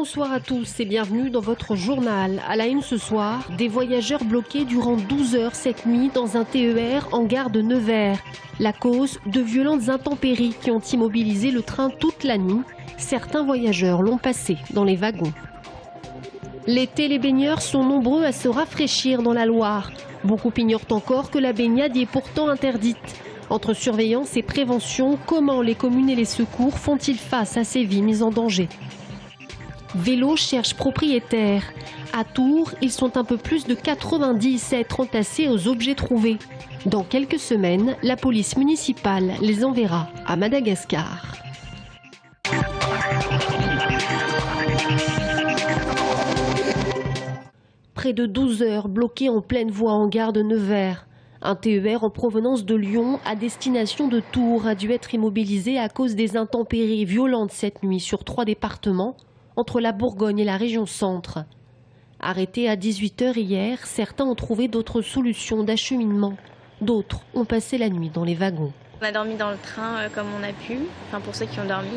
Bonsoir à tous et bienvenue dans votre journal. À la une ce soir, des voyageurs bloqués durant 12 heures cette nuit dans un TER en gare de Nevers. La cause, de violentes intempéries qui ont immobilisé le train toute la nuit. Certains voyageurs l'ont passé dans les wagons. L'été, les baigneurs sont nombreux à se rafraîchir dans la Loire. Beaucoup ignorent encore que la baignade y est pourtant interdite. Entre surveillance et prévention, comment les communes et les secours font-ils face à ces vies mises en danger? Vélo cherche propriétaire. À Tours, ils sont un peu plus de 90 à être entassés aux objets trouvés. Dans quelques semaines, la police municipale les enverra à Madagascar. Près de 12 heures bloqués en pleine voie en gare de Nevers. Un TER en provenance de Lyon à destination de Tours a dû être immobilisé à cause des intempéries violentes cette nuit sur 3 départements, entre la Bourgogne et la région centre. Arrêtés à 18 h hier, certains ont trouvé d'autres solutions d'acheminement. D'autres ont passé la nuit dans les wagons. On a dormi dans le train comme on a pu, enfin pour ceux qui ont dormi.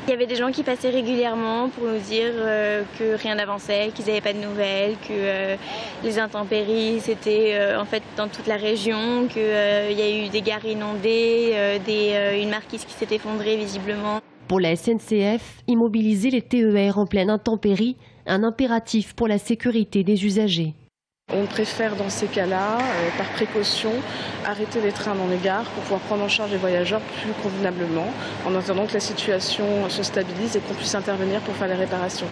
Il y avait des gens qui passaient régulièrement pour nous dire que rien n'avançait, qu'ils n'avaient pas de nouvelles, que les intempéries c'était en fait dans toute la région, qu'il y a eu des gares inondées, une marquise qui s'est effondrée visiblement. Pour la SNCF, immobiliser les TER en pleine intempérie, un impératif pour la sécurité des usagers. On préfère dans ces cas-là, par précaution, arrêter les trains dans les gares pour pouvoir prendre en charge les voyageurs plus convenablement, en attendant que la situation se stabilise et qu'on puisse intervenir pour faire les réparations.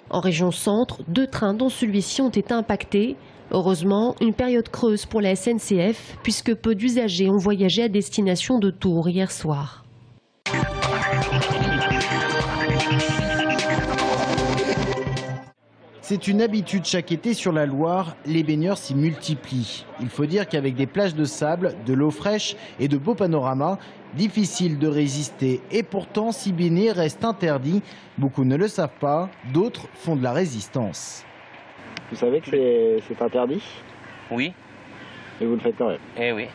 En région centre, 2 trains dont celui-ci ont été impactés. Heureusement, une période creuse pour la SNCF, puisque peu d'usagers ont voyagé à destination de Tours hier soir. C'est une habitude chaque été sur la Loire, les baigneurs s'y multiplient. Il faut dire qu'avec des plages de sable, de l'eau fraîche et de beaux panoramas, difficile de résister. Et pourtant, s'y baigner reste interdit. Beaucoup ne le savent pas, d'autres font de la résistance. Vous savez que c'est interdit? Oui. Et vous le faites quand même? Eh oui.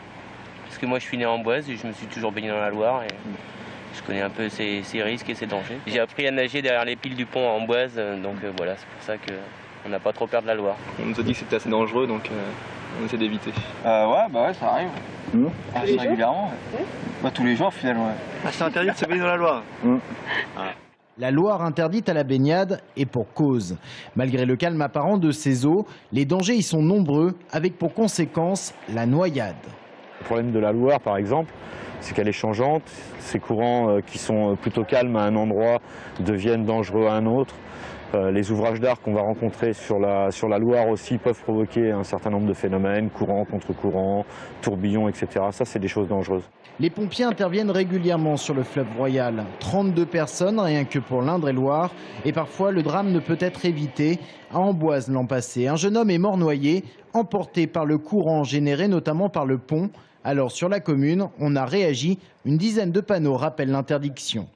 Parce que moi je suis né en Amboise et je me suis toujours baigné dans la Loire. Et je connais un peu ses risques et ses dangers. J'ai appris à nager derrière les piles du pont à Amboise, donc voilà, c'est pour ça qu'on n'a pas trop peur de la Loire. On nous a dit que c'était assez dangereux, donc on essaie d'éviter. Ouais, ça arrive. Assez régulièrement. Ouais. Tous les jours finalement. Ouais. C'est interdit de se baigner dans la Loire. La Loire interdite à la baignade et pour cause. Malgré le calme apparent de ces eaux, les dangers y sont nombreux, avec pour conséquence la noyade. Le problème de la Loire, par exemple, c'est qu'elle est changeante. Ces courants qui sont plutôt calmes à un endroit deviennent dangereux à un autre. Les ouvrages d'art qu'on va rencontrer sur la Loire aussi peuvent provoquer un certain nombre de phénomènes, courant contre courant, tourbillons, etc. Ça, c'est des choses dangereuses. Les pompiers interviennent régulièrement sur le fleuve Royal. 32 personnes, rien que pour l'Indre-et-Loire. Et parfois, le drame ne peut être évité. À Amboise l'an passé, un jeune homme est mort noyé, emporté par le courant généré notamment par le pont. Alors sur la commune, on a réagi. Une dizaine de panneaux rappellent l'interdiction.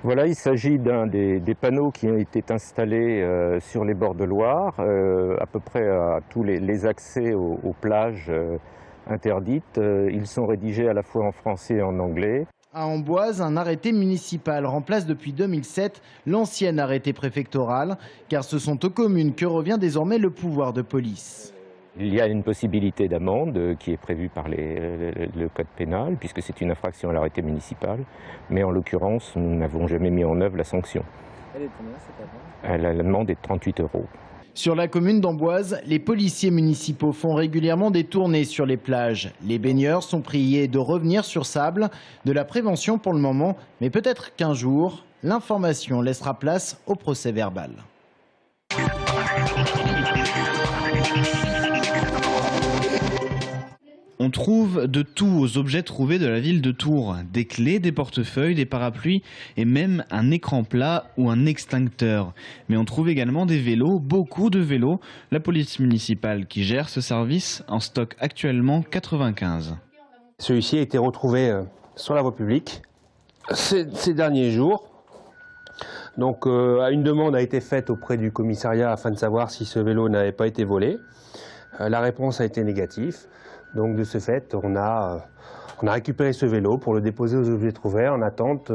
Voilà, il s'agit d'un des panneaux qui ont été installés sur les bords de Loire, à peu près à tous les accès aux plages interdites. Ils sont rédigés à la fois en français et en anglais. À Amboise, un arrêté municipal remplace depuis 2007 l'ancien arrêté préfectoral, car ce sont aux communes que revient désormais le pouvoir de police. Il y a une possibilité d'amende qui est prévue par le code pénal, puisque c'est une infraction à l'arrêté municipal. Mais en l'occurrence, nous n'avons jamais mis en œuvre la sanction. Elle est de combien cette amende? L'amende est de 38 €. Sur la commune d'Amboise, les policiers municipaux font régulièrement des tournées sur les plages. Les baigneurs sont priés de revenir sur sable, de la prévention pour le moment, mais peut-être qu'un jour, l'information laissera place au procès verbal. On trouve de tout aux objets trouvés de la ville de Tours. Des clés, des portefeuilles, des parapluies et même un écran plat ou un extincteur. Mais on trouve également des vélos, beaucoup de vélos. La police municipale qui gère ce service en stocke actuellement 95. Celui-ci a été retrouvé sur la voie publique ces derniers jours. Donc une demande a été faite auprès du commissariat afin de savoir si ce vélo n'avait pas été volé. La réponse a été négative. Donc de ce fait, on a récupéré ce vélo pour le déposer aux objets trouvés en attente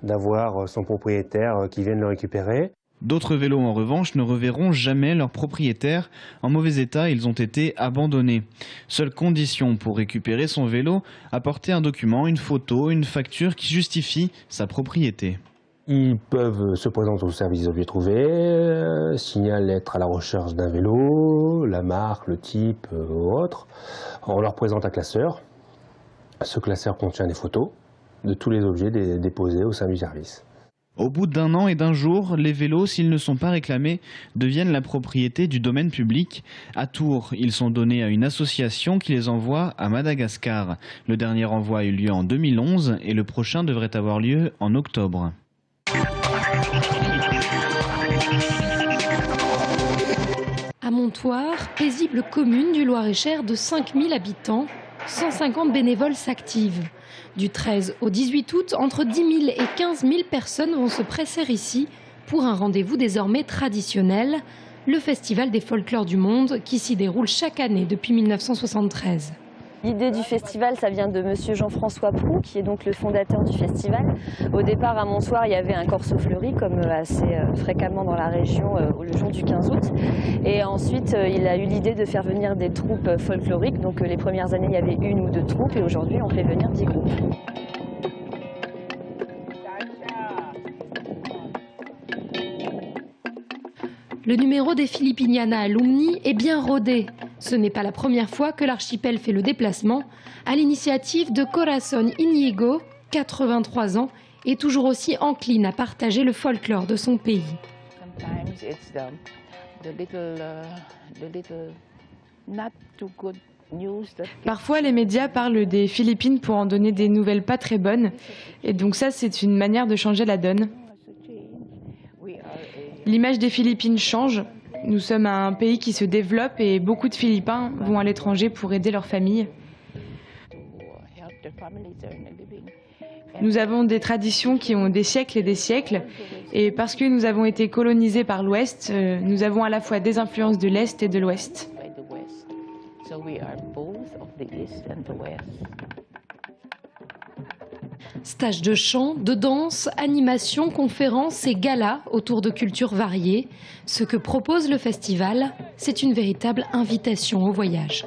d'avoir son propriétaire qui vienne le récupérer. D'autres vélos en revanche ne reverront jamais leur propriétaire. En mauvais état, ils ont été abandonnés. Seule condition pour récupérer son vélo, apporter un document, une photo, une facture qui justifie sa propriété. Ils peuvent se présenter au service des objets trouvés, signaler être à la recherche d'un vélo, la marque, le type ou autre. On leur présente un classeur. Ce classeur contient des photos de tous les objets déposés au sein du service. Au bout d'1 an et d'1 jour, les vélos, s'ils ne sont pas réclamés, deviennent la propriété du domaine public. À Tours, ils sont donnés à une association qui les envoie à Madagascar. Le dernier envoi a eu lieu en 2011 et le prochain devrait avoir lieu en octobre. À Montoire, paisible commune du Loir-et-Cher de 5000 habitants, 150 bénévoles s'activent. Du 13 au 18 août, entre 10 000 et 15 000 personnes vont se presser ici pour un rendez-vous désormais traditionnel, le Festival des folklores du monde qui s'y déroule chaque année depuis 1973. L'idée du festival, ça vient de monsieur Jean-François Proux, qui est donc le fondateur du festival. Au départ, à Montoire, il y avait un corso fleuri, comme assez fréquemment dans la région, le jour du 15 août. Et ensuite, il a eu l'idée de faire venir des troupes folkloriques. Donc les premières années, il y avait 1 ou 2 troupes, et aujourd'hui, on fait venir 10 groupes. Le numéro des Filipiniana Alumni est bien rodé. Ce n'est pas la première fois que l'archipel fait le déplacement. À l'initiative de Corazon Inigo, 83 ans, est toujours aussi encline à partager le folklore de son pays. Parfois, les médias parlent des Philippines pour en donner des nouvelles pas très bonnes. Et donc ça, c'est une manière de changer la donne. L'image des Philippines change. Nous sommes un pays qui se développe et beaucoup de Philippins vont à l'étranger pour aider leur famille. Nous avons des traditions qui ont des siècles et des siècles. Et parce que nous avons été colonisés par l'Ouest, nous avons à la fois des influences de l'Est et de l'Ouest. Stages de chant, de danse, animations, conférences et galas autour de cultures variées. Ce que propose le festival, c'est une véritable invitation au voyage.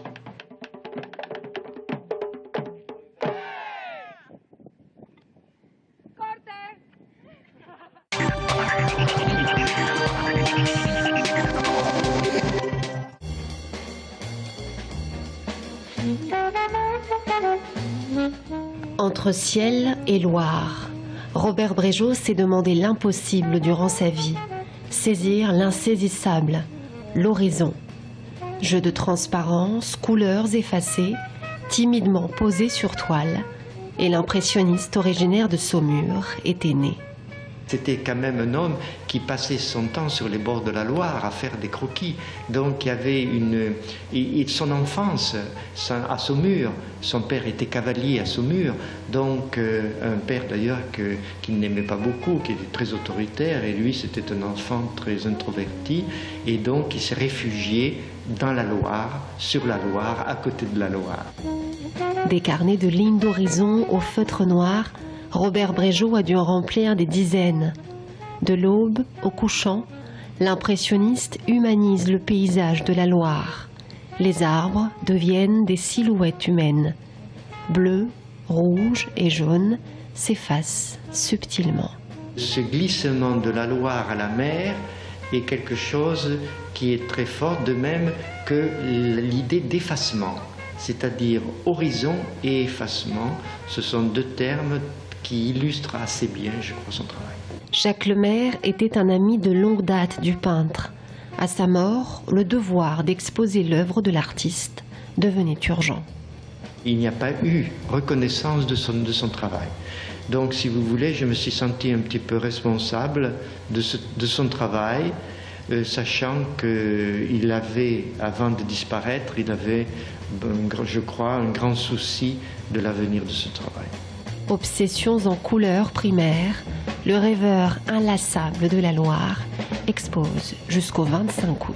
Entre ciel et Loire, Robert Bréjot s'est demandé l'impossible durant sa vie, saisir l'insaisissable, l'horizon. Jeu de transparence, couleurs effacées, timidement posées sur toile, et l'impressionniste originaire de Saumur était né. C'était quand même un homme qui passait son temps sur les bords de la Loire à faire des croquis. Donc il y avait son enfance à Saumur. Son père était cavalier à Saumur. Donc un père d'ailleurs qu'il n'aimait pas beaucoup, qui était très autoritaire. Et lui, c'était un enfant très introverti. Et donc il s'est réfugié dans la Loire, sur la Loire, à côté de la Loire. Des carnets de lignes d'horizon au feutre noir, Robert Bréjot a dû en remplir des dizaines. De l'aube au couchant, l'impressionniste humanise le paysage de la Loire. Les arbres deviennent des silhouettes humaines. Bleu, rouge et jaune s'effacent subtilement. Ce glissement de la Loire à la mer est quelque chose qui est très fort, de même que l'idée d'effacement. C'est-à-dire horizon et effacement, ce sont 2 termes qui illustre assez bien, je crois, son travail. Jacques Lemaire était un ami de longue date du peintre. À sa mort, le devoir d'exposer l'œuvre de l'artiste devenait urgent. Il n'y a pas eu reconnaissance de son travail. Donc, si vous voulez, je me suis senti un petit peu responsable de son travail, sachant qu'il avait, avant de disparaître, il avait, je crois, un grand souci de l'avenir de ce travail. Obsessions en couleurs primaires, le rêveur inlassable de la Loire expose jusqu'au 25 août.